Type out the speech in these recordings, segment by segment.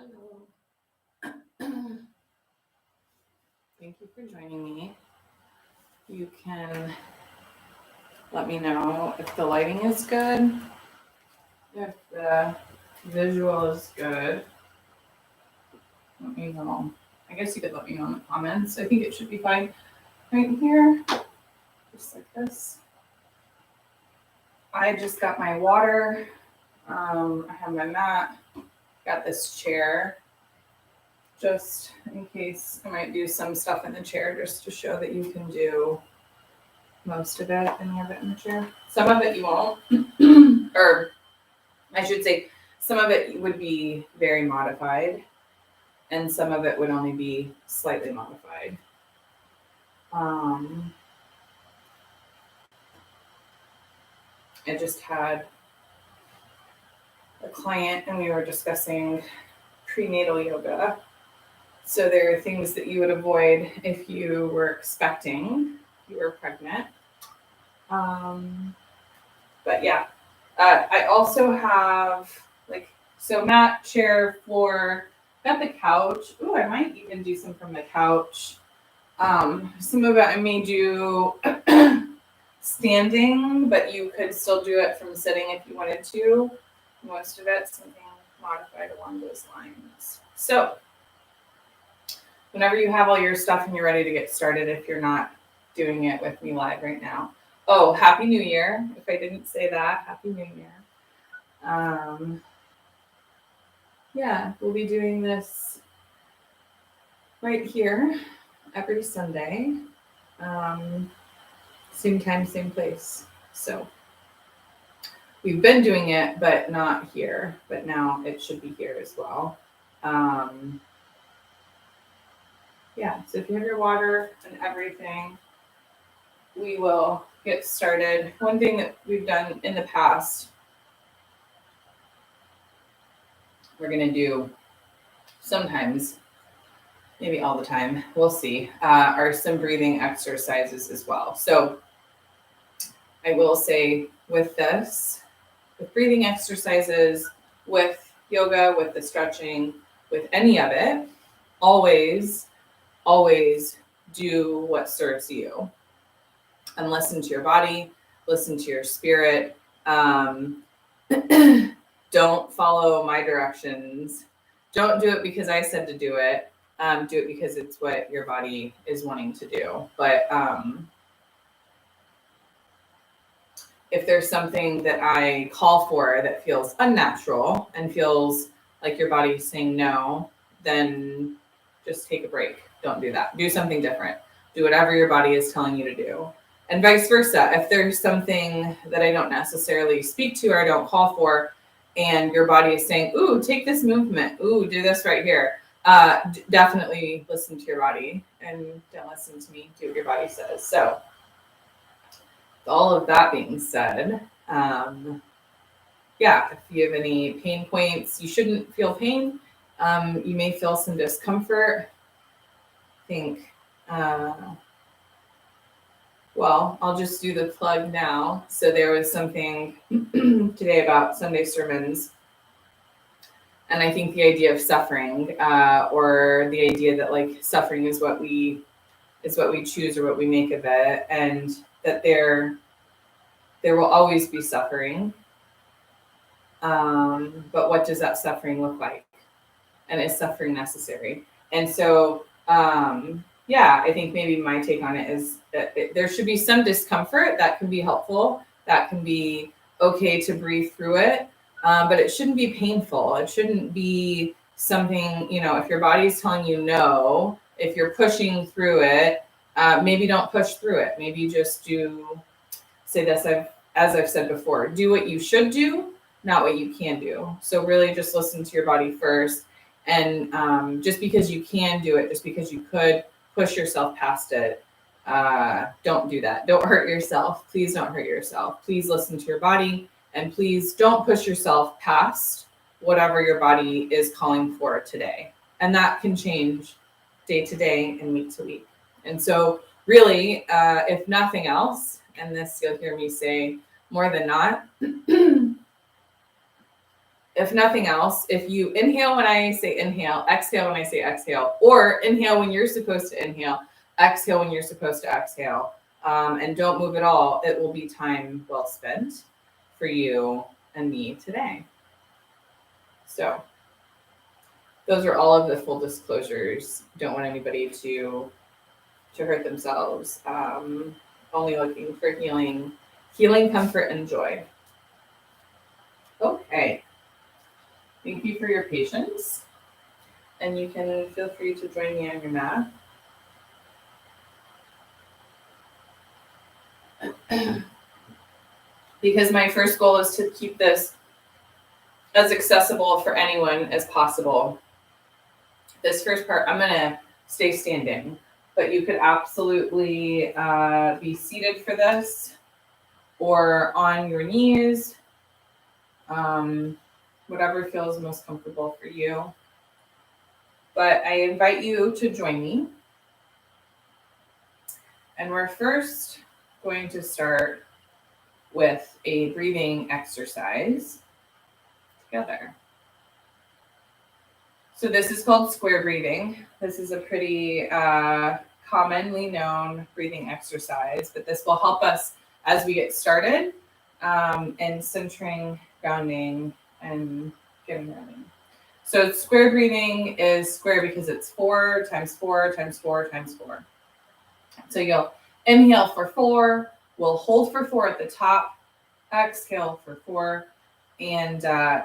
Hello. Thank you for joining me. You can let me know if the lighting is good, if the visual is good. Let me know. I guess you could let me know in the comments. I think it should be fine right here, just like this. I just got my water. I have my mat. Got this chair. Just in case I might do some stuff in the chair just to show that you can do most of it, any of it in the chair. Some of it you won't, or I should say some of it would be very modified and some of it would only be slightly modified. I just had a client and we were discussing prenatal yoga. So there are things that you would avoid if you were expecting, if you were pregnant. But yeah, I also have mat, chair, floor, got the couch. Ooh, I might even do some from the couch. Some of it I may do standing, but you could still do it from sitting if you wanted to. Most of it, something modified along those lines. So whenever you have all your stuff and you're ready to get started, if you're not doing it with me live right now. Oh, Happy New Year. If I didn't say that, Happy New Year. Yeah, we'll be doing this right here every Sunday. Same time, same place. So we've been doing it, but not here. But now it should be here as well. Yeah, so if you have your water and everything, we will get started. One thing that we've done in the past, we're going to do sometimes, maybe all the time, we'll see, are some breathing exercises as well. So I will say with this, with breathing exercises, with yoga, with the stretching, with any of it, always do what serves you and listen to your body, listen to your spirit. Don't follow my directions. Don't do it because I said to do it. Do it because it's what your body is wanting to do. But if there's something that I call for that feels unnatural and feels like your body is saying no, then just take a break. Don't do that. Do something different. Do whatever your body is telling you to do. And vice versa. If there's something that I don't necessarily speak to or I don't call for, and your body is saying, ooh, take this movement. Ooh, do this right here. Definitely listen to your body and don't listen to me. Do what your body says. So with all of that being said, if you have any pain points, you shouldn't feel pain. You may feel some discomfort. I think, I'll just do the plug now. So there was something today about Sunday sermons. And I think the idea of suffering, or the idea that like suffering is what we choose or what we make of it, and that there will always be suffering. But what does that suffering look like? And is suffering necessary? And so, I think maybe my take on it is that there should be some discomfort that can be helpful, that can be okay to breathe through it, but it shouldn't be painful. It shouldn't be something, if your body's telling you no, if you're pushing through it, maybe don't push through it. Maybe just say this, as I've said before, do what you should do, not what you can do. So really just listen to your body first. And just because you can do it, just because you could push yourself past it, don't do that. Don't hurt yourself. Please don't hurt yourself. Please listen to your body, and please don't push yourself past whatever your body is calling for today. And that can change day to day and week to week. And so really, if nothing else, and this you'll hear me say more than not, if nothing else, if you inhale when I say inhale, exhale when I say exhale, or inhale when you're supposed to inhale, exhale when you're supposed to exhale, and don't move at all, it will be time well spent for you and me today. So those are all of the full disclosures. Don't want anybody to hurt themselves. Only looking for healing, comfort, and joy. Okay. Thank you for your patience. And you can feel free to join me on your mat. Because my first goal is to keep this as accessible for anyone as possible. This first part, I'm going to stay standing, but you could absolutely be seated for this or on your knees, whatever feels most comfortable for you. But I invite you to join me. And we're first going to start with a breathing exercise together. So this is called square breathing. This is a pretty commonly known breathing exercise, but this will help us as we get started in centering, grounding, and getting running. So square breathing is square because it's 4 times 4 times 4 times 4. So you'll inhale for 4, we'll hold for 4 at the top, exhale for 4, and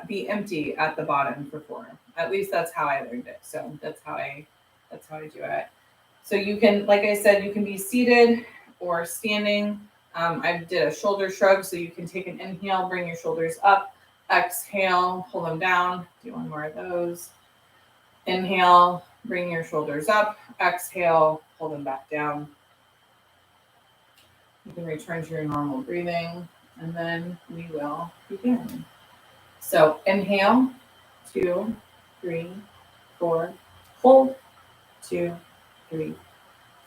be empty at the bottom for 4. At least that's how I learned it. So that's how I do it. So you can, like I said, you can be seated or standing. I did a shoulder shrug, so you can take an inhale, bring your shoulders up, exhale, pull them down. Do one more of those. Inhale, bring your shoulders up, exhale, pull them back down. You can return to your normal breathing, and then we will begin. So inhale, 2, 3, 4, hold, 2, 3,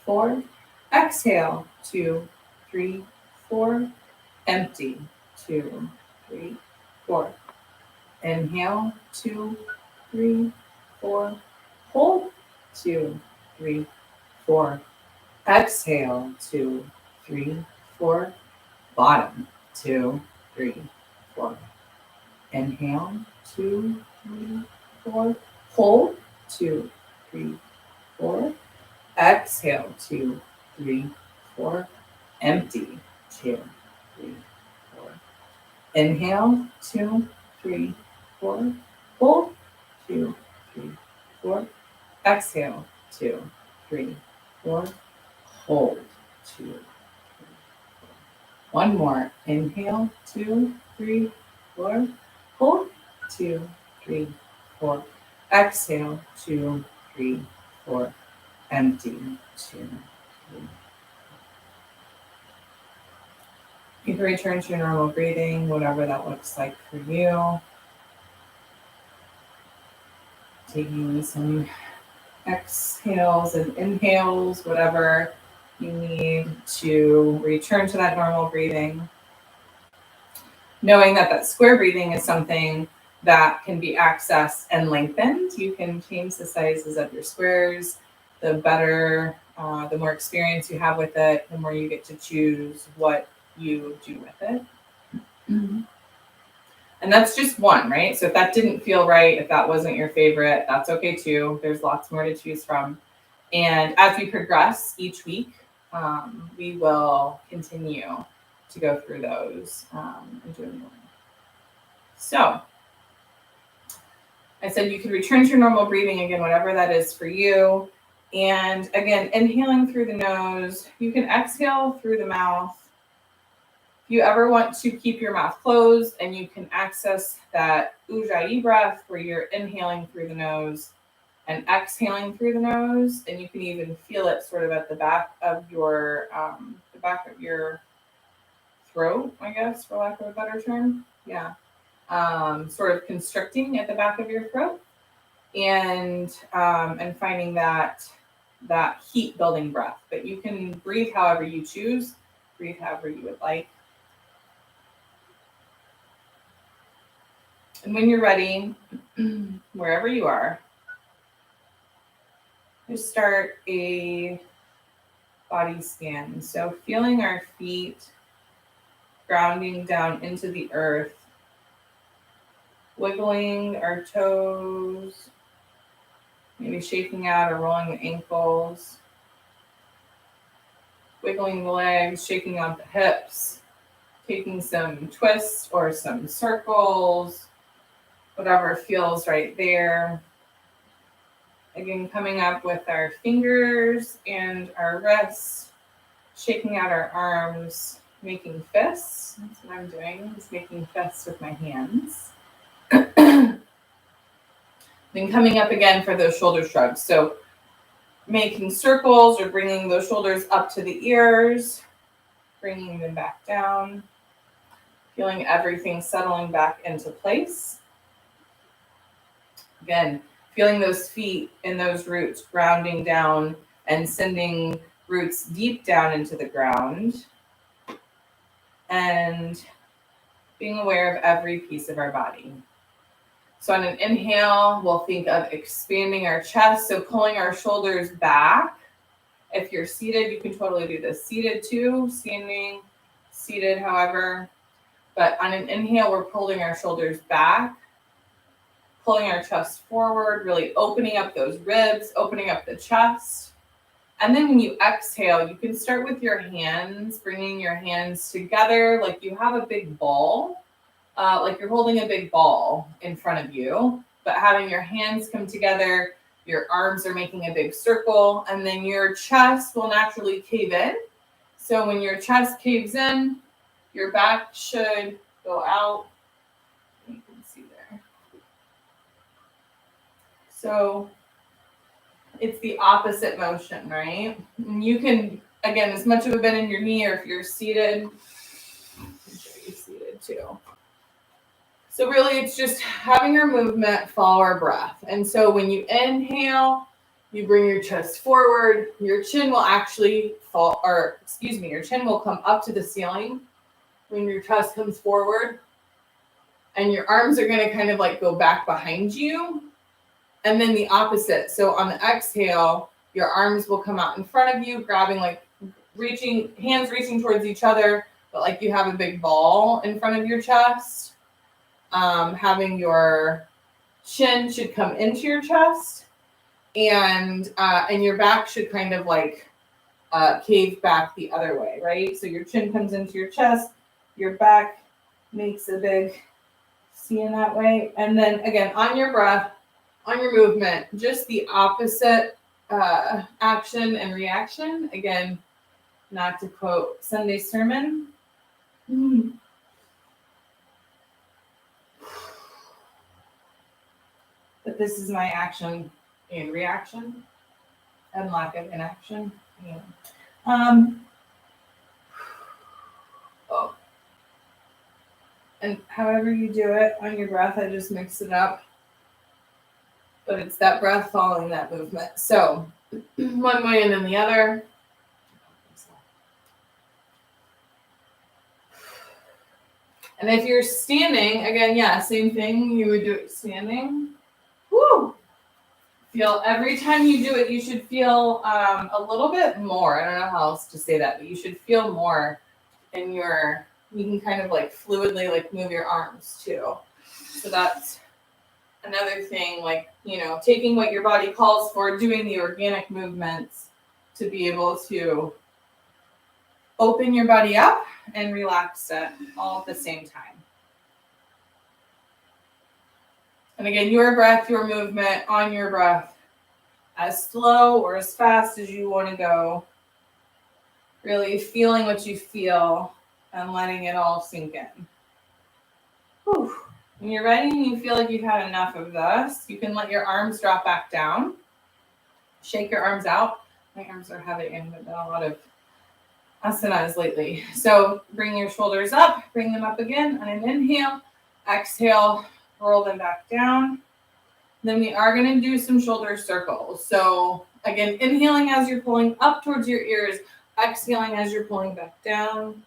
4. Exhale, 2, 3, 4. Empty, 2, 3, 4. Inhale, 2, 3, 4. Hold, 2, 3, 4. Exhale, 2, 3, 4. Bottom, 2, 3, 4. Inhale, 2, 3, 4. Hold, 2, 3, 4. Exhale, 2, 3, 4. Empty, 2, 3, 4. Inhale, 2, 3, 4. Hold, 2, 3, 4. Exhale, 2, 3, 4. Hold, 2, 3, 4. One more. Inhale, 2, 3, 4. Hold, 2, 3, 4. Exhale, 2, 3, 4. Empty, 2, 3. You can return to your normal breathing, whatever that looks like for you. Taking some exhales and inhales, whatever you need to return to that normal breathing. Knowing that square breathing is something that can be accessed and lengthened. You can change the sizes of your squares. The better, the more experience you have with it, the more you get to choose what you do with it. Mm-hmm. And that's just one, right? So if that didn't feel right, if that wasn't your favorite, that's okay too. There's lots more to choose from. And as we progress each week, we will continue to go through those and do more. So I said you could return to your normal breathing again, whatever that is for you. And again, inhaling through the nose, you can exhale through the mouth. If you ever want to keep your mouth closed and you can access that ujjayi breath where you're inhaling through the nose and exhaling through the nose, and you can even feel it sort of at the back of your throat, I guess, for lack of a better term. Yeah. Sort of constricting at the back of your throat, and finding that heat building breath. But you can breathe however you choose, breathe however you would like. And when you're ready, wherever you are, just start a body scan. So feeling our feet grounding down into the earth, wiggling our toes, maybe shaking out or rolling the ankles, wiggling the legs, shaking out the hips, taking some twists or some circles, whatever feels right there. Again, coming up with our fingers and our wrists, shaking out our arms, making fists. That's what I'm doing, is making fists with my hands. Then coming up again for those shoulder shrugs. So making circles or bringing those shoulders up to the ears, bringing them back down, feeling everything settling back into place. Again, feeling those feet and those roots grounding down and sending roots deep down into the ground. And being aware of every piece of our body. So on an inhale, we'll think of expanding our chest, so pulling our shoulders back. If you're seated, you can totally do this. Seated too, standing, seated, however. But on an inhale, we're pulling our shoulders back, pulling our chest forward, really opening up those ribs, opening up the chest. And then when you exhale, you can start with your hands, bringing your hands together like you have a big ball. Like you're holding a big ball in front of you, but having your hands come together, your arms are making a big circle, and then your chest will naturally cave in. So when your chest caves in, your back should go out. You can see there. So it's the opposite motion, right? And you can, again, as much of a bend in your knee, or if you're seated, I'm sure you're seated too. So really, it's just having our movement follow our breath. And so when you inhale, you bring your chest forward, your chin will actually fall, or excuse me, your chin will come up to the ceiling when your chest comes forward. And your arms are going to kind of like go back behind you. And then the opposite. So on the exhale, your arms will come out in front of you, grabbing like hands reaching towards each other, but like you have a big ball in front of your chest. Having your chin should come into your chest, and your back should kind of like cave back the other way, right? So your chin comes into your chest, your back makes a big C in that way, and then again on your breath, on your movement, just the opposite action and reaction. Again, not to quote Sunday's sermon. But this is my action and reaction and lack of inaction. Yeah. And however you do it on your breath, I just mix it up. But it's that breath following that movement. So one way and then the other. And if you're standing, again, yeah, same thing. You would do it standing. Woo! Feel every time you do it, you should feel a little bit more. I don't know how else to say that, but you should feel more in your, you can kind of like fluidly like move your arms too. So that's another thing, like, you know, taking what your body calls for, doing the organic movements to be able to open your body up and relax it all at the same time. And again, your breath, your movement on your breath, as slow or as fast as you want to go. Really feeling what you feel and letting it all sink in. Whew. When you're ready and you feel like you've had enough of this, you can let your arms drop back down. Shake your arms out. My arms are heavy and I've done a lot of asanas lately. So bring your shoulders up, bring them up again on an inhale. Exhale, roll them back down. Then we are going to do some shoulder circles. So again, inhaling as you're pulling up towards your ears, exhaling as you're pulling back down.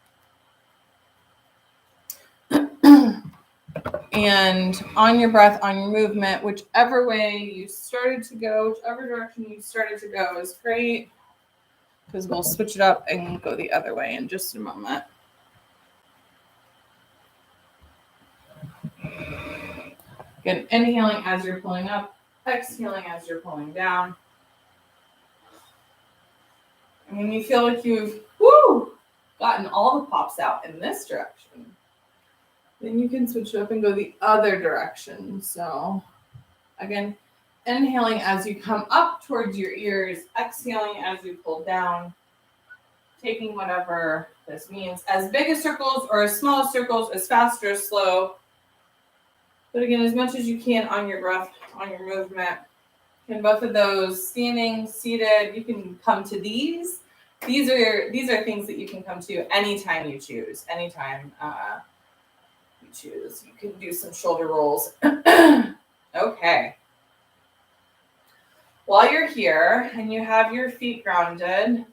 And on your breath, on your movement, whichever way you started to go, whichever direction you started to go is great, because we'll switch it up and go the other way in just a moment. Again, inhaling as you're pulling up, exhaling as you're pulling down. And when you feel like you've gotten all the pops out in this direction, then you can switch it up and go the other direction. So again, inhaling as you come up towards your ears, exhaling as you pull down, taking whatever this means, as big as circles or as small as circles, as fast or as slow. But again, as much as you can on your breath, on your movement. And both of those, standing, seated, you can come to these. These are things that you can come to anytime you choose. Anytime you choose. You can do some shoulder rolls. Okay. While you're here and you have your feet grounded,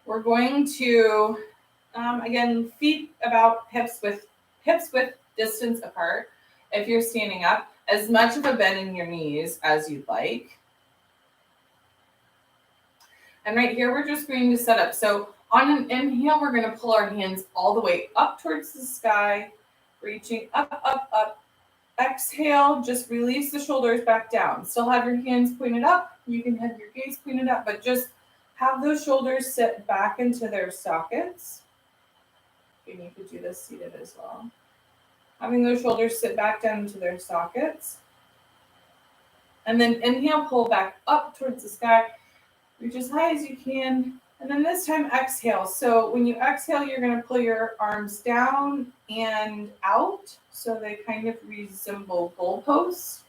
we're going to, again, feet about hips width distance apart. If you're standing up, as much of a bend in your knees as you'd like. And right here, we're just going to set up. So on an inhale, we're going to pull our hands all the way up towards the sky, reaching up, up, up. Exhale, just release the shoulders back down. Still have your hands pointed up. You can have your gaze pointed up, but just have those shoulders sit back into their sockets. And you could do this seated as well. Having those shoulders sit back down into their sockets. And then inhale, pull back up towards the sky. Reach as high as you can. And then this time, exhale. So when you exhale, you're going to pull your arms down and out. So they kind of resemble goalposts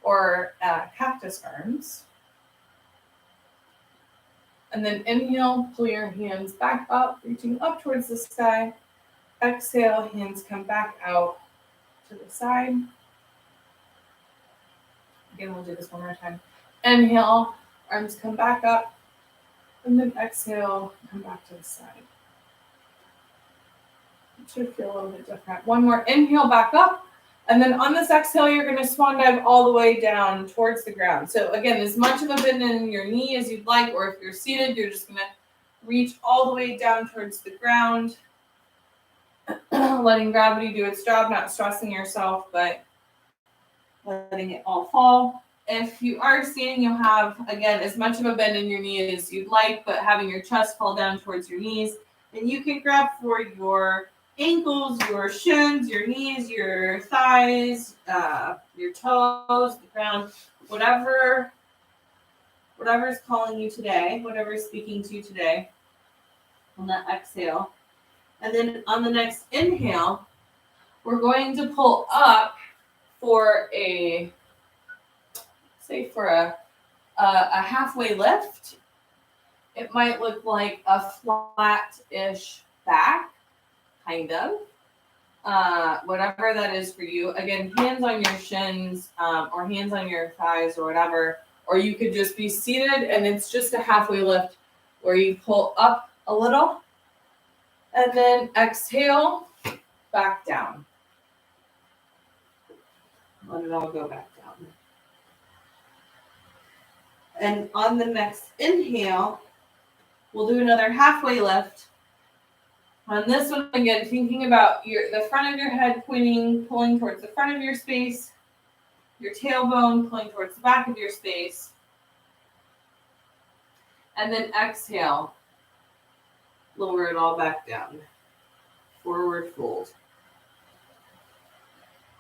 or cactus arms. And then inhale, pull your hands back up, reaching up towards the sky. Exhale, hands come back out to the side. Again, we'll do this one more time. Inhale, arms come back up. And then exhale, come back to the side. It should feel a little bit different. One more inhale back up. And then on this exhale, you're going to swan dive all the way down towards the ground. So again, as much of a bend in your knee as you'd like, or if you're seated, you're just going to reach all the way down towards the ground. Letting gravity do its job, not stressing yourself, but letting it all fall. If you are standing, you'll have, again, as much of a bend in your knee as you'd like, but having your chest fall down towards your knees. And you can grab for your ankles, your shins, your knees, your thighs, your toes, the ground, whatever's calling you today, whatever's speaking to you today on that exhale. And then on the next inhale, we're going to pull up for a halfway lift. It might look like a flat-ish back, kind of. Whatever that is for you. Again, hands on your shins or hands on your thighs or whatever. Or you could just be seated and it's just a halfway lift where you pull up a little and then exhale, back down. Let it all go back down. And on the next inhale, we'll do another halfway lift. On this one, again, thinking about the front of your head pulling towards the front of your space, your tailbone pulling towards the back of your space. And then exhale, lower it all back down. Forward fold.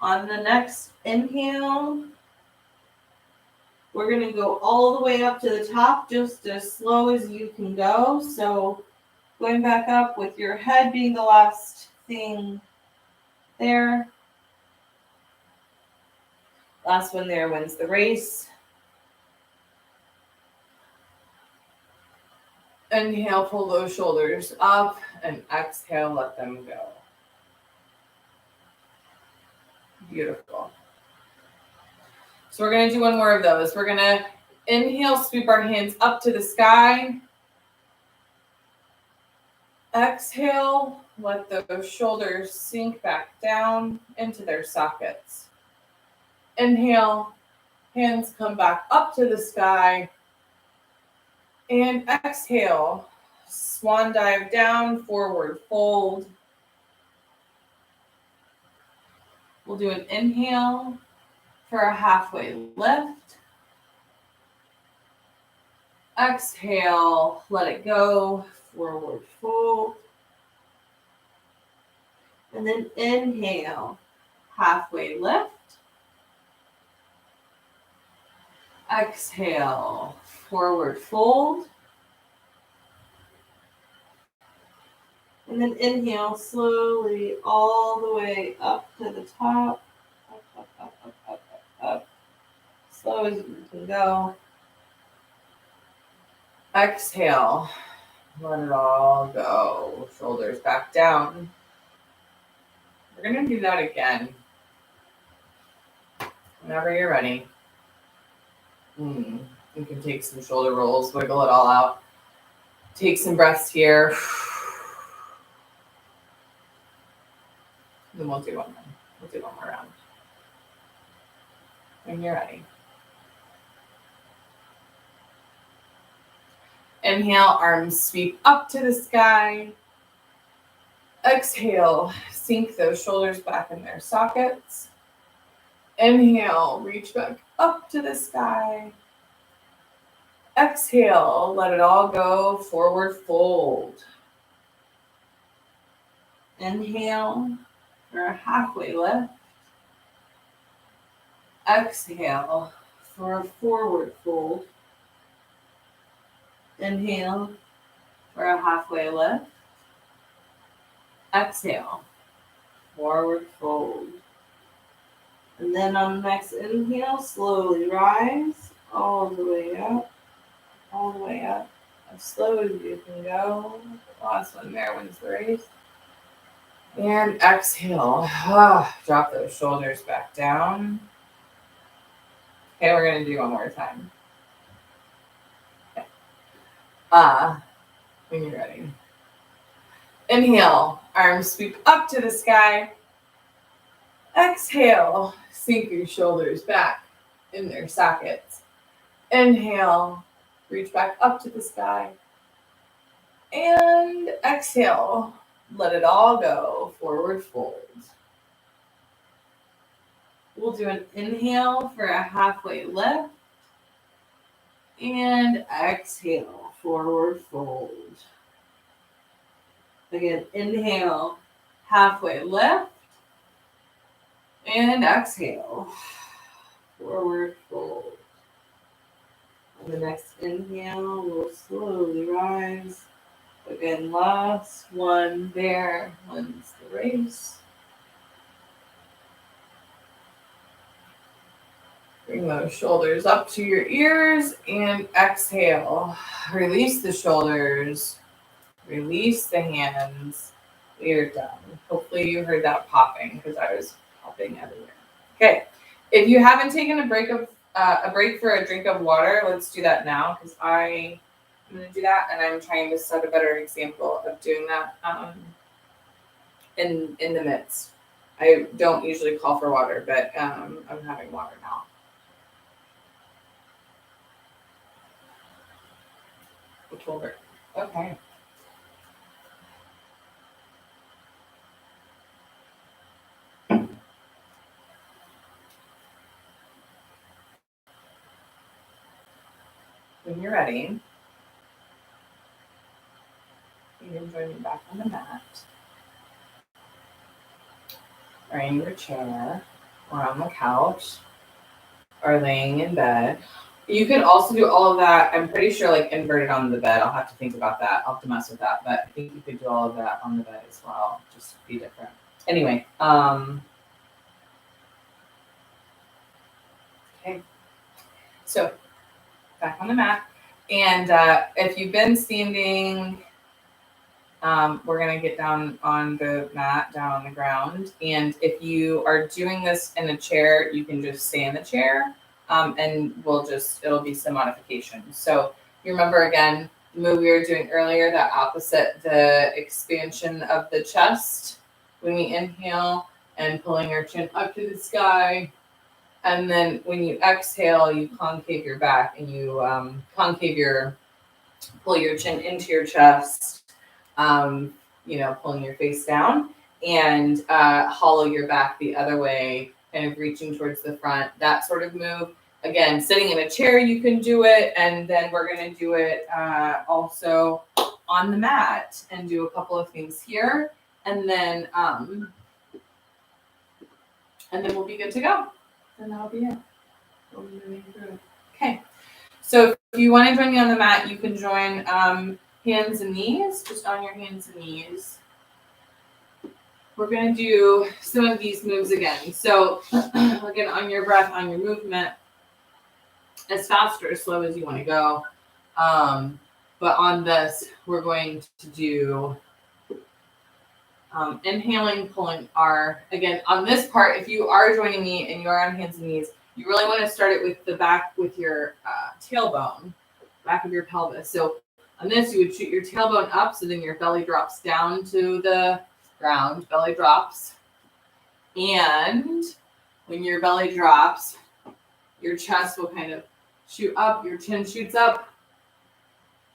On the next inhale, we're going to go all the way up to the top, just as slow as you can go. So going back up with your head being the last thing there. Last one there wins the race. Inhale, pull those shoulders up, and exhale, let them go. Beautiful. So we're going to do one more of those. We're going to inhale, sweep our hands up to the sky. Exhale, let those shoulders sink back down into their sockets. Inhale, hands come back up to the sky. And exhale, swan dive down, forward fold. We'll do an inhale for a halfway lift. Exhale, let it go, forward fold. And then inhale, halfway lift. Exhale, forward fold. And then inhale slowly all the way up to the top. Up, up, up, up, up, up, up. Slow as you can go. Exhale, let it all go. Shoulders back down. We're going to do that again. Whenever you're ready. You can take some shoulder rolls, wiggle it all out. Take some breaths here. Then we'll do one more. We'll do one more round. When you're ready. Inhale, arms sweep up to the sky. Exhale, sink those shoulders back in their sockets. Inhale, reach back up to the sky. Exhale, let it all go, forward fold. Inhale for a halfway lift. Exhale for a forward fold. Inhale for a halfway lift. Exhale, forward fold. And then on the next inhale, slowly rise all the way up, all the way up, as slow as you can go. Last one there wins the race. And exhale, drop those shoulders back down. Okay, we're going to do one more time. Okay. When you're ready. Inhale, arms sweep up to the sky. Exhale, sink your shoulders back in their sockets. Inhale, reach back up to the sky. And exhale, let it all go, forward fold. We'll do an inhale for a halfway lift. And exhale, forward fold. Again, inhale, halfway lift. And exhale, forward fold. On the next inhale, we'll slowly rise. Again, last one there wins the race. Bring those shoulders up to your ears and exhale. Release the shoulders. Release the hands. We are done. Hopefully you heard that popping because I was popping everywhere. Okay. If you haven't taken a break for a drink of water, let's do that now because I'm going to do that and I'm trying to set a better example of doing that in the midst. I don't usually call for water, but I'm having water now. Which will work. Okay. When you're ready, you can join me back on the mat, or in your chair, or on the couch, or laying in bed. You could also do all of that, I'm pretty sure, like inverted on the bed. I'll have to think about that. I'll have to mess with that, but I think you could do all of that on the bed as well. Just be different. Anyway, okay. So back on the mat. And if you've been standing, we're going to get down on the mat, down on the ground. And if you are doing this in a chair, you can just stay in the chair. And it'll be some modification. So you remember again, the move we were doing earlier, that opposite, the expansion of the chest when we inhale and pulling our chin up to the sky. And then when you exhale, you concave your back and you pull your chin into your chest, pulling your face down, and hollow your back the other way, kind of reaching towards the front, that sort of move. Again, sitting in a chair, you can do it, and then we're going to do it also on the mat and do a couple of things here, and then we'll be good to go. And that'll be it. We'll be moving through. Okay. So if you want to join me on the mat, you can join hands and knees, just on your hands and knees. We're going to do some of these moves again. So again, on your breath, on your movement, as fast or as slow as you want to go. But on this, we're going to do inhaling, pulling again, on this part, if you are joining me and you are on hands and knees, you really want to start it with the back, with your tailbone, back of your pelvis. So on this, you would shoot your tailbone up, so then your belly drops down to the ground, belly drops. And when your belly drops, your chest will kind of shoot up, your chin shoots up,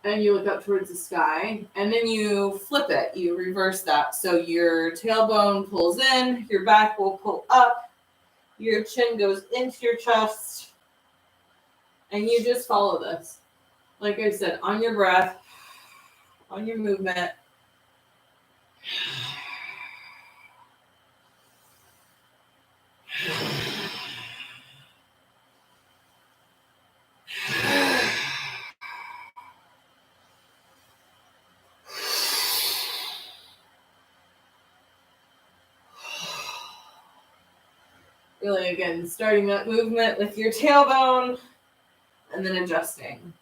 and you look up towards the sky, and then you flip it, you reverse that. So your tailbone pulls in, your back will pull up, your chin goes into your chest, and you just follow this. Like I said, on your breath, on your movement. Really, again, starting that movement with your tailbone and then adjusting.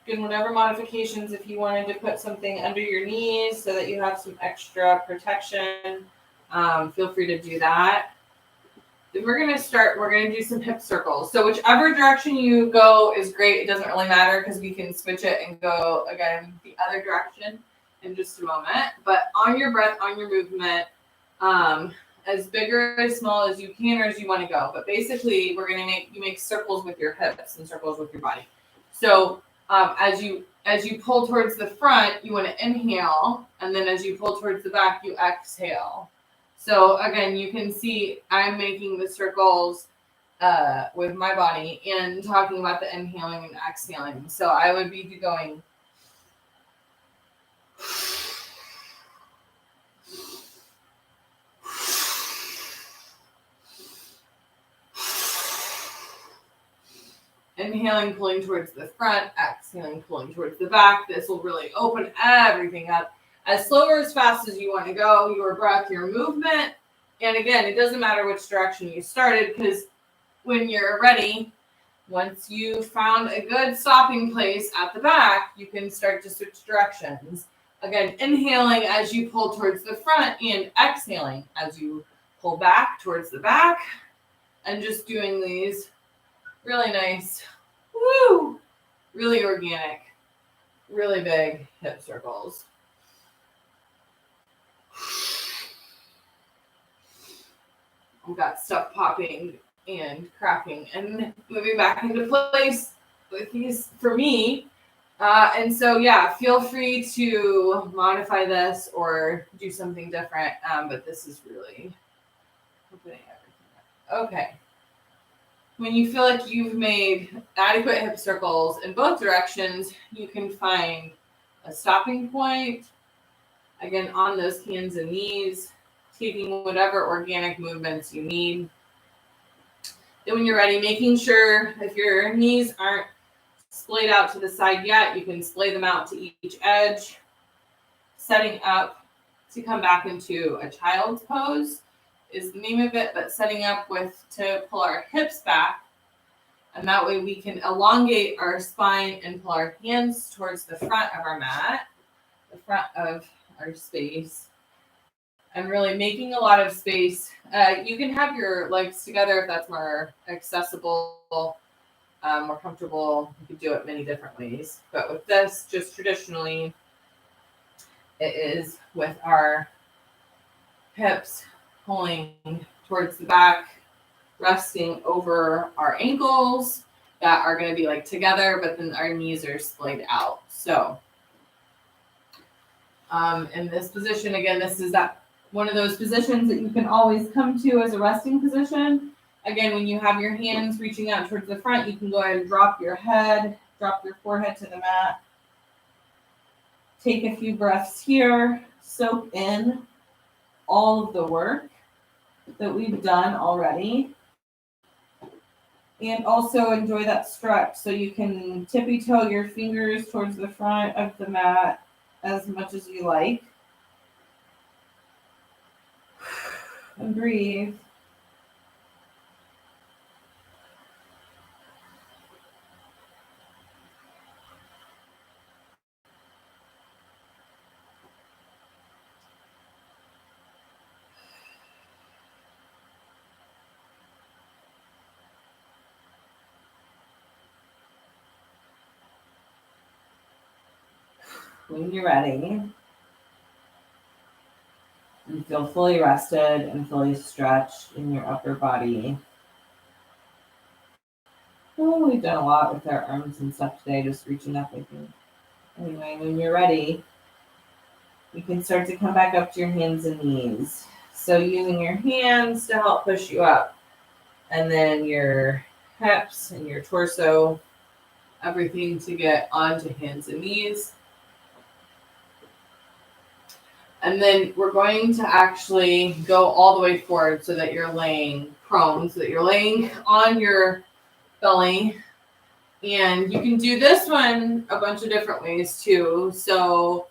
Doing whatever modifications, if you wanted to put something under your knees so that you have some extra protection, feel free to do that. Then we're going to do some hip circles. So whichever direction you go is great. It doesn't really matter because we can switch it and go, again, the other direction in just a moment. But on your breath, on your movement, as big or as small as you can or as you want to go. But basically, we're going to make circles with your hips and circles with your body. So as you pull towards the front, you want to inhale, and then as you pull towards the back, you exhale. So again, you can see I'm making the circles with my body and talking about the inhaling and exhaling. So I would be going inhaling, pulling towards the front, exhaling, pulling towards the back. This will really open everything up. As slow or as fast as you want to go, your breath, your movement. And again, it doesn't matter which direction you started, because when you're ready, once you found a good stopping place at the back, you can start to switch directions. Again, inhaling as you pull towards the front and exhaling as you pull back towards the back, and just doing these really nice, really organic, really big hip circles. We've got stuff popping and cracking and moving back into place with these for me. And so, yeah, feel free to modify this or do something different. But this is really opening everything up. Okay. When you feel like you've made adequate hip circles in both directions, you can find a stopping point. Again, on those hands and knees, taking whatever organic movements you need. Then when you're ready, making sure if your knees aren't splayed out to the side yet, you can splay them out to each edge. Setting up to come back into a child's pose is the name of it, but setting up to pull our hips back. And that way we can elongate our spine and pull our hands towards the front of our mat, the front of our space. And really making a lot of space. You can have your legs together if that's more accessible, more comfortable. You can do it many different ways. But with this, just traditionally, it is with our hips pulling towards the back, resting over our ankles that are going to be like together, but then our knees are splayed out. So in this position, again, this is that one of those positions that you can always come to as a resting position. Again, when you have your hands reaching out towards the front, you can go ahead and drop your forehead to the mat. Take a few breaths here, soak in all of the work that we've done already. And also enjoy that stretch. So you can tippy toe your fingers towards the front of the mat as much as you like. And breathe. When you're ready, you feel fully rested and fully stretched in your upper body. Oh, we've done a lot with our arms and stuff today, just reaching up, I think. Anyway, when you're ready, you can start to come back up to your hands and knees. So using your hands to help push you up, and then your hips and your torso, everything to get onto hands and knees. And then we're going to actually go all the way forward so that you're laying prone, so that you're laying on your belly. And you can do this one a bunch of different ways too. So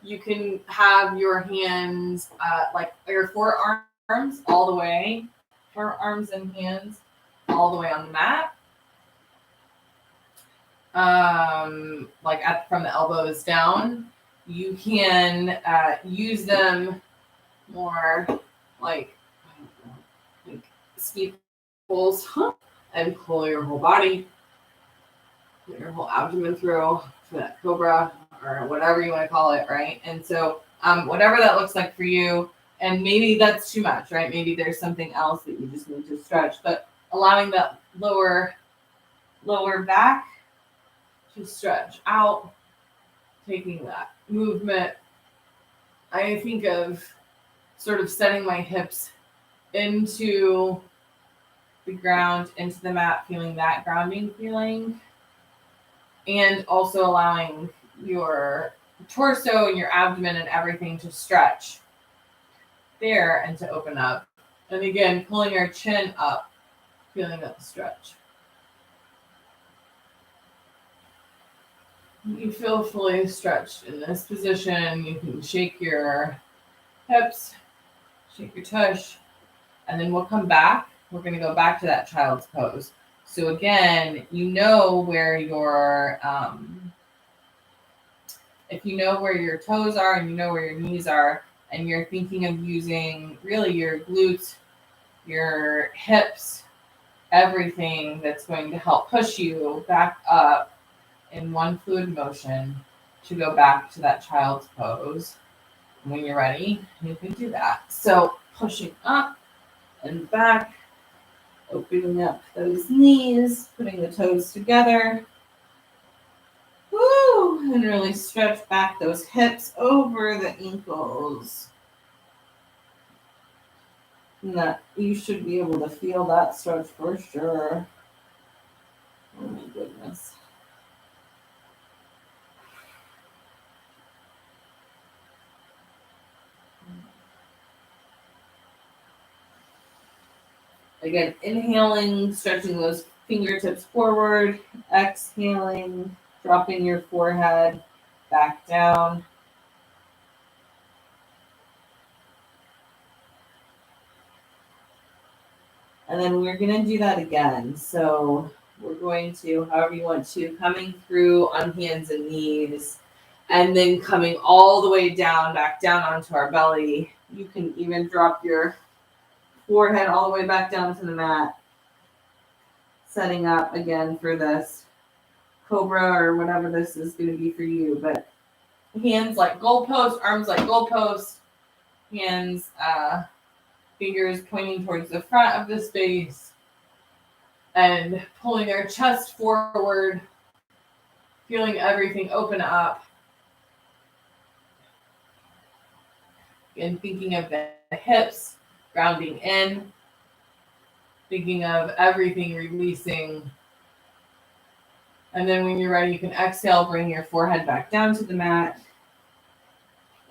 you can have your hands like your forearms all the way, forearms and hands all the way on the mat. From the elbows down. You can use them more like ski poles and pull your whole body, put your whole abdomen through for that cobra or whatever you want to call it, right? And so whatever that looks like for you, and maybe that's too much, right? Maybe there's something else that you just need to stretch, but allowing that lower back to stretch out, taking that movement. I think of sort of setting my hips into the ground, into the mat, feeling that grounding feeling, and also allowing your torso and your abdomen and everything to stretch there and to open up. And again, pulling your chin up, feeling that stretch. You feel fully stretched in this position. You can shake your hips, shake your tush, and then we'll come back. We're going to go back to that child's pose. So again, you know where your, if you know where your toes are and you know where your knees are, and you're thinking of using really your glutes, your hips, everything that's going to help push you back up in one fluid motion to go back to that child's pose. When you're ready, you can do that. So pushing up and back, opening up those knees, putting the toes together. Woo! And really stretch back those hips over the ankles. And that you should be able to feel that stretch for sure. Oh my goodness. Again, inhaling, stretching those fingertips forward, exhaling, dropping your forehead back down. And then we're going to do that again. So we're going to, however you want to, coming through on hands and knees, and then coming all the way down, back down onto our belly. You can even drop your forehead all the way back down to the mat. Setting up again for this cobra or whatever this is going to be for you. But hands like goalposts, arms like goalposts. Hands, fingers pointing towards the front of the space and pulling our chest forward, feeling everything open up. And thinking of the hips grounding in, thinking of everything releasing. And then when you're ready, you can exhale, bring your forehead back down to the mat.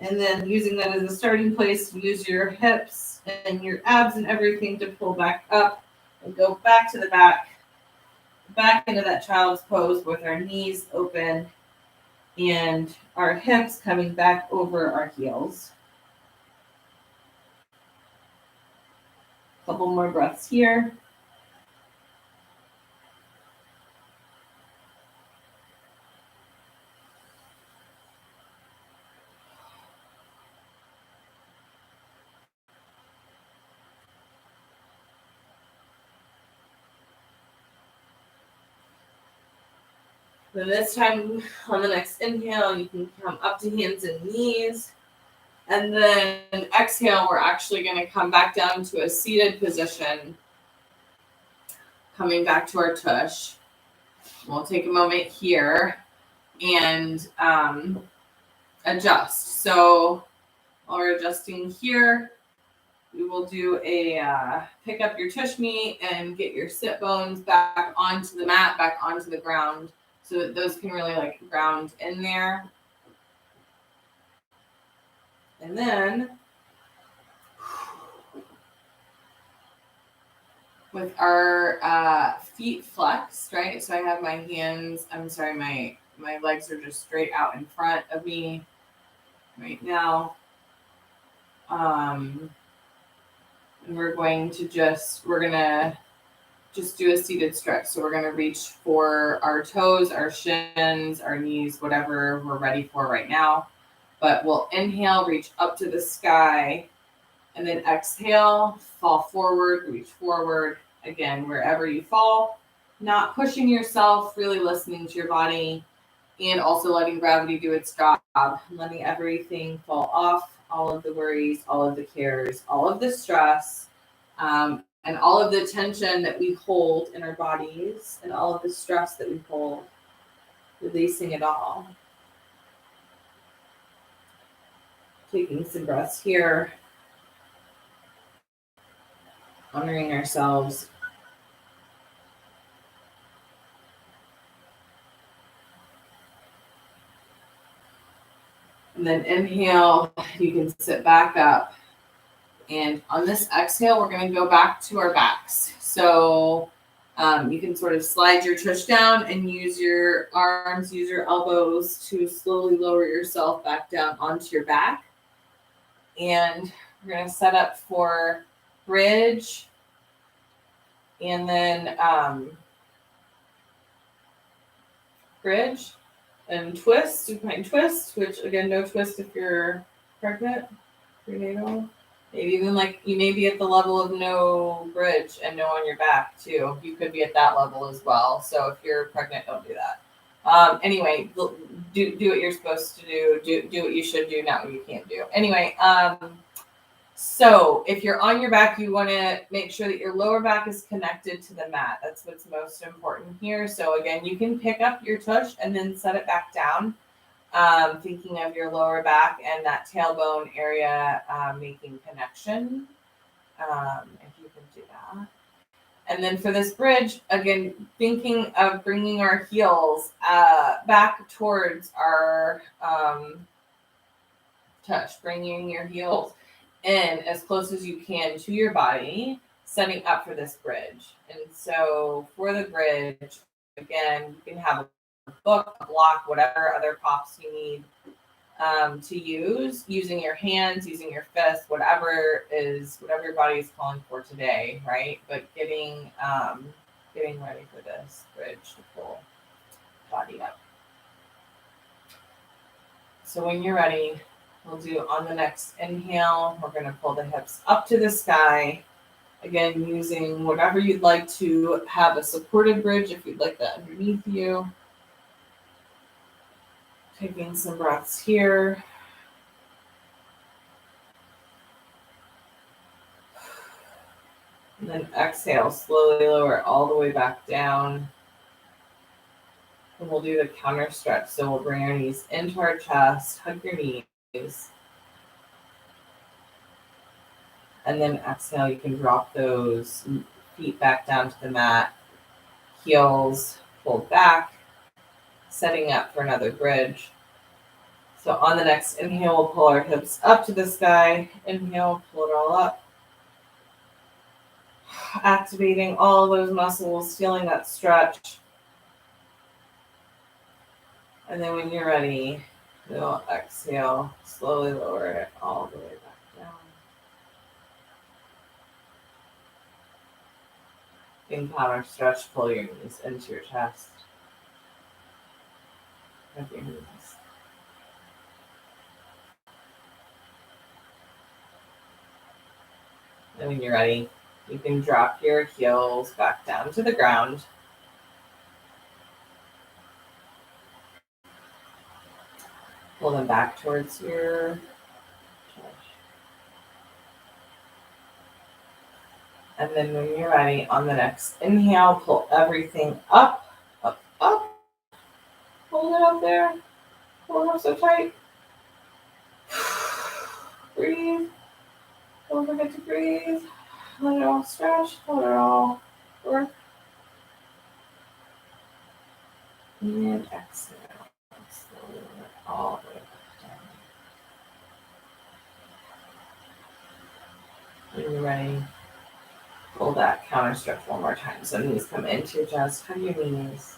And then using that as a starting place, use your hips and your abs and everything to pull back up and go back to the back into that child's pose with our knees open and our hips coming back over our heels. Couple more breaths here. Then this time, on the next inhale, you can come up to hands and knees. And then exhale, we're actually going to come back down to a seated position, coming back to our tush. We'll take a moment here and adjust. So while we're adjusting here, we will do a pick up your tush meat and get your sit bones back onto the mat, back onto the ground, so that those can really like ground in there. And then with our feet flexed, right? So I have my hands, my legs are just straight out in front of me right now. And we're gonna just do a seated stretch. So we're gonna reach for our toes, our shins, our knees, whatever we're ready for right now. But we'll inhale, reach up to the sky, and then exhale, fall forward, reach forward. Again, wherever you fall, not pushing yourself, really listening to your body, and also letting gravity do its job, letting everything fall off, all of the worries, all of the cares, all of the stress, and all of the tension that we hold in our bodies, and all of the stress that we hold, releasing it all. Taking some breaths here, honoring ourselves. And then inhale, you can sit back up. And on this exhale, we're going to go back to our backs. So you can sort of slide your tush down and use your arms, use your elbows to slowly lower yourself back down onto your back. And we're going to set up for bridge. And then bridge and twist, supine twist, which again, no twist if you're pregnant, prenatal. Maybe even like you may be at the level of no bridge and no on your back too. You could be at that level as well. So if you're pregnant, don't do that. Anyway, do what you're supposed to do. Do what you should do, not what you can't do. Anyway, so if you're on your back, you want to make sure that your lower back is connected to the mat. That's what's most important here. So again, you can pick up your tush and then set it back down, thinking of your lower back and that tailbone area making connection, if you can do that. And then for this bridge, again, thinking of bringing our heels back towards our tush, bringing your heels in as close as you can to your body, setting up for this bridge. And so for the bridge, again, you can have a book, a block, whatever other props you need to use, using your hands, using your fists, whatever your body is calling for today, right? But getting ready for this bridge to pull body up. So when you're ready, we'll do on the next inhale, we're going to pull the hips up to the sky. Again, using whatever you'd like to have a supported bridge, if you'd like that underneath you. Taking some breaths here. And then exhale, slowly lower it all the way back down. And we'll do the counter stretch. So we'll bring our knees into our chest, hug your knees. And then exhale, you can drop those feet back down to the mat. Heels pulled back, setting up for another bridge. So on the next inhale, we'll pull our hips up to the sky. Inhale, pull it all up. Activating all of those muscles, feeling that stretch. And then when you're ready, we'll exhale, slowly lower it all the way back down. In counter stretch, pull your knees into your chest. Hug your knees. And when you're ready, you can drop your heels back down to the ground. Pull them back towards your chest. And then when you're ready, on the next inhale, pull everything up, up, up. Hold it up there. Pull it up so tight. Breathe. Don't forget to breathe. Let it all stretch. Let it all work. And exhale. Slowly all the way back down. When you're ready, pull that counter stretch one more time. So knees come into your chest, hug your knees.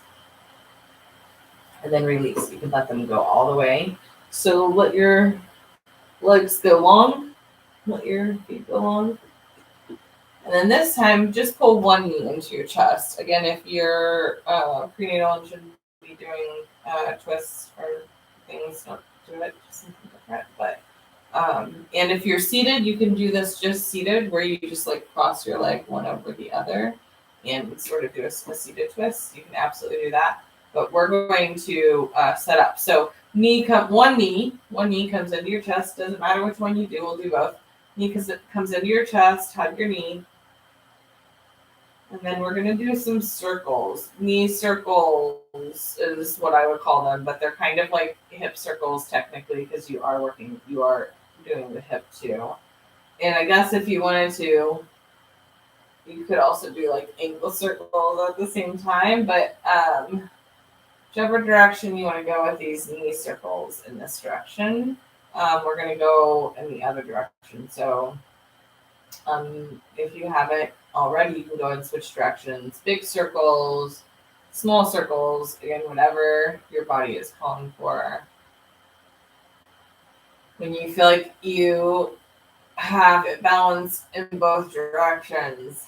And then release. You can let them go all the way. So let your legs go long. Let your feet go long. And then this time, just pull one knee into your chest. Again, if you're prenatal and shouldn't be doing twists or things, don't do it. Just something different. But and if you're seated, you can do this just seated, where you just like cross your leg one over the other and sort of do a seated twist. You can absolutely do that. But we're going to set up. So one knee comes into your chest. Doesn't matter which one you do. We'll do both. Knee comes into your chest. Hug your knee. And then we're going to do some circles. Knee circles is what I would call them, but they're kind of like hip circles technically, because you are doing the hip too. And I guess if you wanted to, you could also do like ankle circles at the same time, but whichever direction you want to go with these knee circles in this direction, we're going to go in the other direction. So if you haven't already, you can go ahead and switch directions. Big circles, small circles, again, whatever your body is calling for. When you feel like you have it balanced in both directions,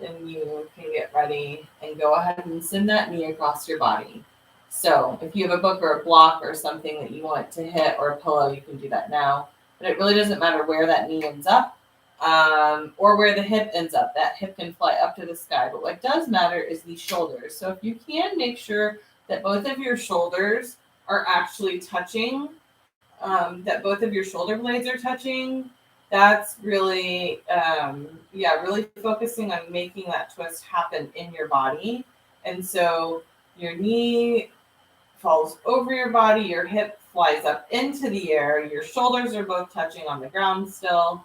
then you can get ready and go ahead and send that knee across your body. So if you have a book or a block or something that you want to hit, or a pillow, you can do that now. But it really doesn't matter where that knee ends up. Or where the hip ends up. That hip can fly up to the sky. But what does matter is the shoulders. So if you can make sure that both of your shoulders are actually touching, that both of your shoulder blades are touching, that's really, really focusing on making that twist happen in your body. And so your knee falls over your body, your hip flies up into the air, your shoulders are both touching on the ground still.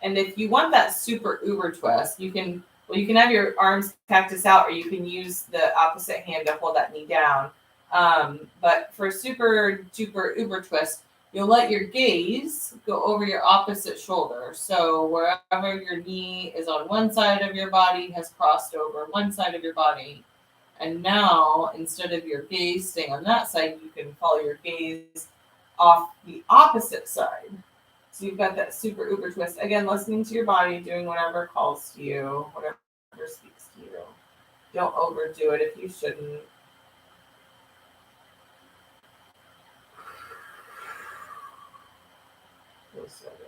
And if you want that super uber twist, you can have your arms cactus out, or you can use the opposite hand to hold that knee down. But for super duper uber twist, you'll let your gaze go over your opposite shoulder. So wherever your knee is on one side of your body has crossed over one side of your body. And now, instead of your gaze staying on that side, you can follow your gaze off the opposite side. So you've got that super uber twist. Again, listening to your body, doing whatever calls to you, whatever speaks to you. Don't overdo it if you shouldn't. Feel so good.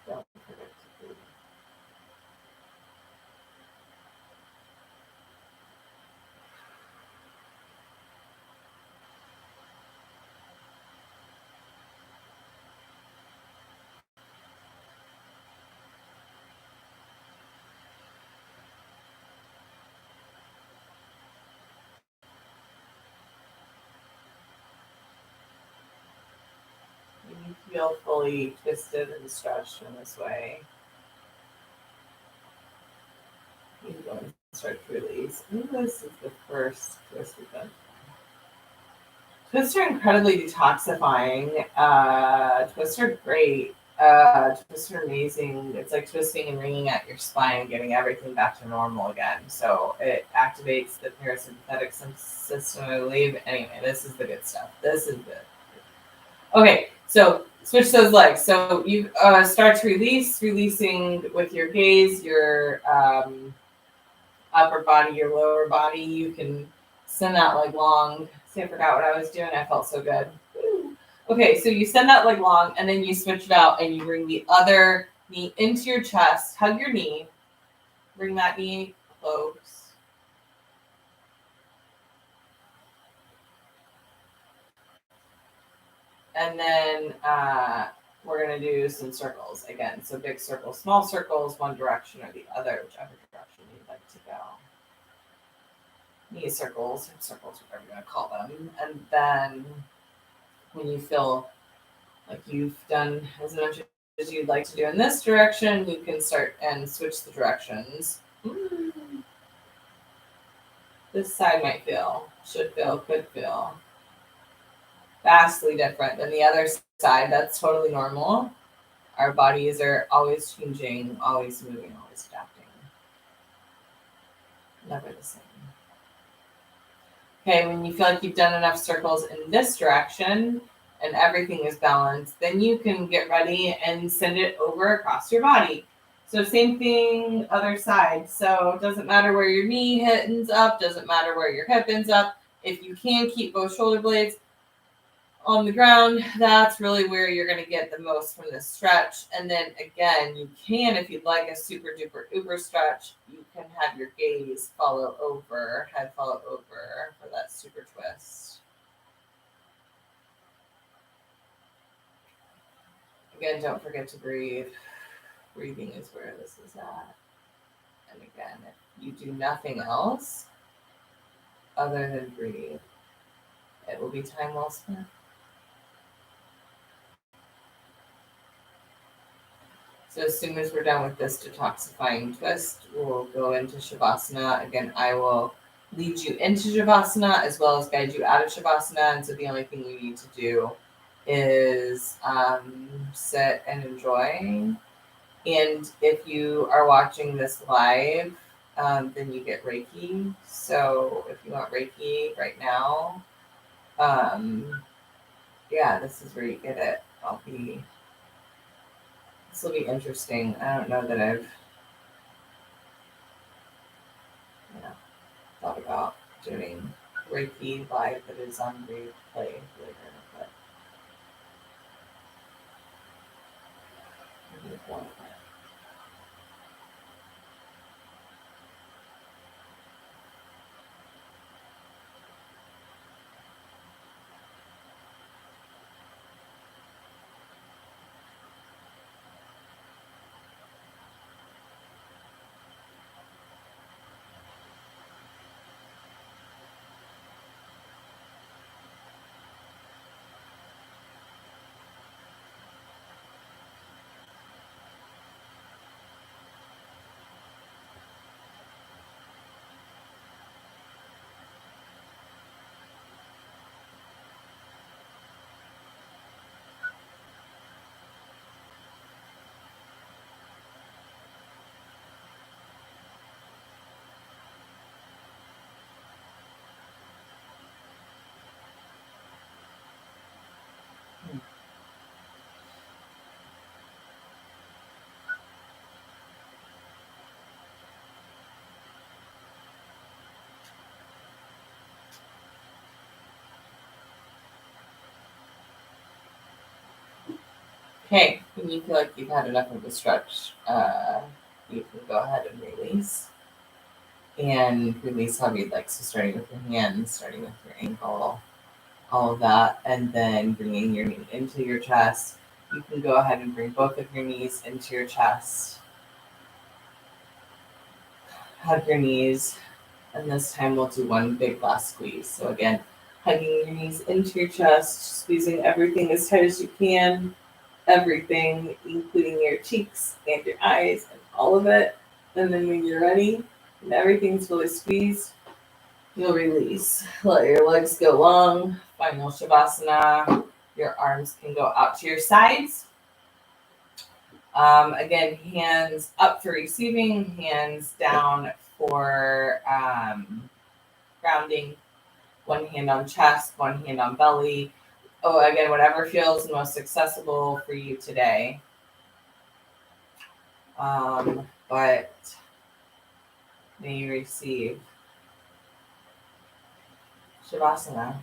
Don't forget to breathe. feel fully twisted and stretched in this way, you go and start to release. I think this is the first twist we've done. Twists are incredibly detoxifying. Twists are great. Twists are amazing. It's like twisting and wringing at your spine, getting everything back to normal again. So it activates the parasympathetic system, I believe. Anyway, this is the good stuff. This is good. Okay, so switch those legs. So you start to releasing with your gaze, your upper body, your lower body. You can send that leg long. See, I forgot what I was doing. I felt so good. Woo. Okay, so you send that leg long, and then you switch it out, and you bring the other knee into your chest. Hug your knee. Bring that knee close. And then we're going to do some circles again. So big circles, small circles, one direction or the other, whichever direction you'd like to go. Knee circles, hip circles, whatever you want to call them. And then when you feel like you've done as much as you'd like to do in this direction, you can start and switch the directions. This side might feel, should feel, could feel vastly different than the other side. That's totally normal. Our bodies are always changing, always moving, always adapting. Never the same. Okay, when you feel like you've done enough circles in this direction and everything is balanced, then you can get ready and send it over across your body. So same thing, other side. So it doesn't matter where your knee ends up, doesn't matter where your hip ends up. If you can keep both shoulder blades on the ground, that's really where you're going to get the most from this stretch. And then again, you can, if you'd like a super duper uber stretch, you can have your gaze follow over, head follow over for that super twist. Again, don't forget to breathe. Breathing is where this is at. And again, if you do nothing else other than breathe, it will be time well spent. So as soon as we're done with this detoxifying twist, we'll go into Shavasana. Again, I will lead you into Shavasana as well as guide you out of Shavasana. And so the only thing you need to do is sit and enjoy. And if you are watching this live, then you get Reiki. So if you want Reiki right now, yeah, this is where you get it. This will be interesting. I don't know that I've thought about doing Reiki live that is on replay later, but maybe one. Okay, when you feel like you've had enough of the stretch, you can go ahead and release. And release how you'd like. So starting with your hands, starting with your ankle, all of that, and then bringing your knee into your chest. You can go ahead and bring both of your knees into your chest. Hug your knees, and this time we'll do one big last squeeze. So again, hugging your knees into your chest, squeezing everything as tight as you can. everything, including your cheeks and your eyes and all of it. And then when you're ready and everything's fully squeezed, you'll release. Let your legs go long. Final Shavasana. Your arms can go out to your sides. Again, hands up for receiving, hands down for grounding. One hand on chest, one hand on belly. Oh, again, whatever feels most accessible for you today. But may you receive Shavasana.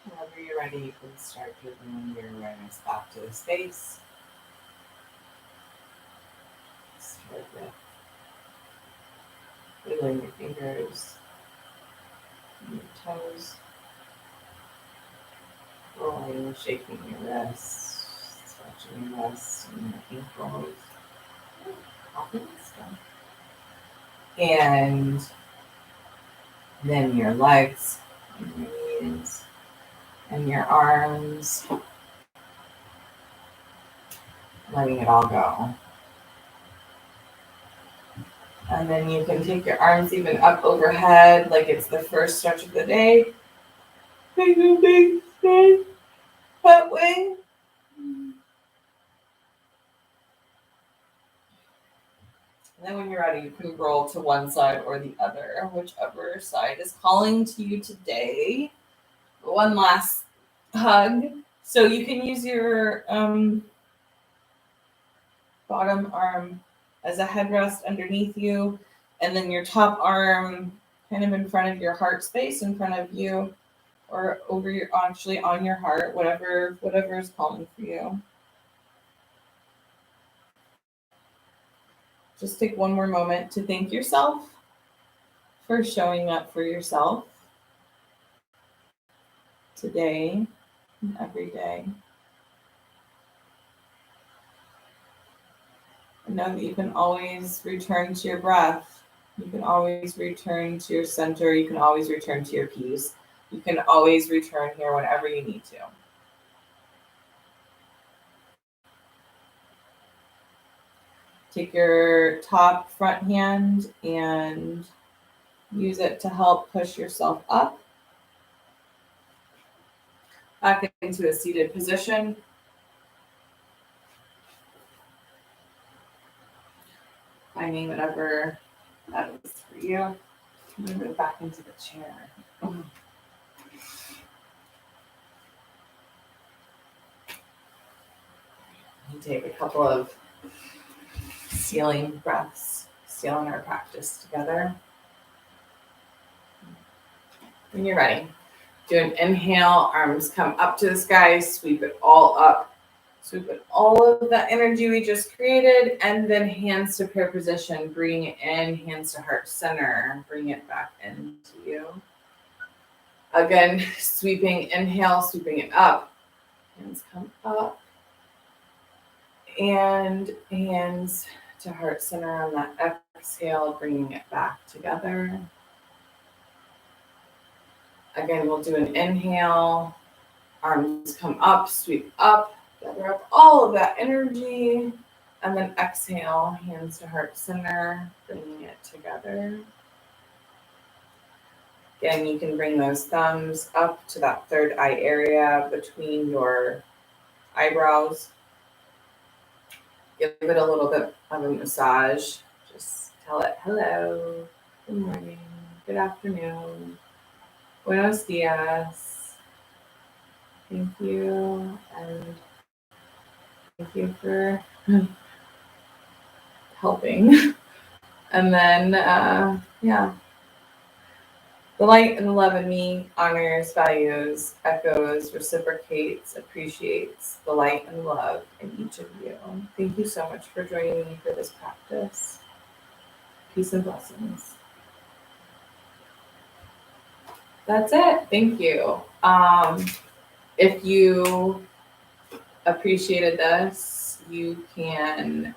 Whenever you're ready, you can start giving your awareness back to the space. Start with wiggling your fingers, and your toes, rolling, shaking your wrists, stretching your wrists and your ankles, popping stuff. And then your legs, and your knees, and your arms, letting it all go. And then you can take your arms even up overhead like it's the first stretch of the day. Take a big stretch that way. And then when you're ready, you can roll to one side or the other, whichever side is calling to you today. One last hug. So you can use your bottom arm as a headrest underneath you, and then your top arm kind of in front of your heart space, in front of you, or over your, actually on your heart, whatever is calling for you. Just take one more moment to thank yourself for showing up for yourself today and every day. And know that you can always return to your breath. You can always return to your center. You can always return to your peace. You can always return here whenever you need to. Take your top front hand and use it to help push yourself up back into a seated position. Finding whatever that is for you. Move it back into the chair. You take a couple of sealing breaths, sealing our practice together. When you're ready, do an inhale, arms come up to the sky, sweep it all up. Sweep it all of that energy we just created, and then hands to prayer position. Bring it in, hands to heart center. Bring it back into you. Again, sweeping, inhale, sweeping it up. Hands come up. And hands to heart center on that exhale, bringing it back together. Again, we'll do an inhale. Arms come up, sweep up. Gather up all of that energy, and then exhale, hands to heart center, bringing it together. Again, you can bring those thumbs up to that third eye area between your eyebrows. Give it a little bit of a massage. Just tell it hello, good morning, good afternoon, buenos dias, thank you, and thank you for helping. And then, the light and the love in me honors, values, echoes, reciprocates, appreciates the light and love in each of you. Thank you so much for joining me for this practice. Peace and blessings. That's it. Thank you. If you appreciated this, you can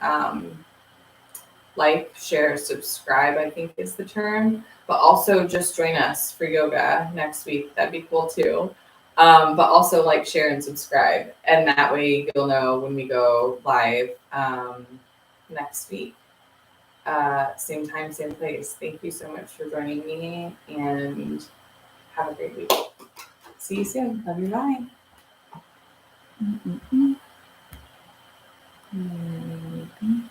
like, share, subscribe, I think is the term, but also just join us for yoga next week. That'd be cool too. But also like, share, and subscribe. And that way you'll know when we go live next week. Same time, same place. Thank you so much for joining me, and have a great week. See you soon. Love you. Bye. Mm-hmm. Mm-hmm.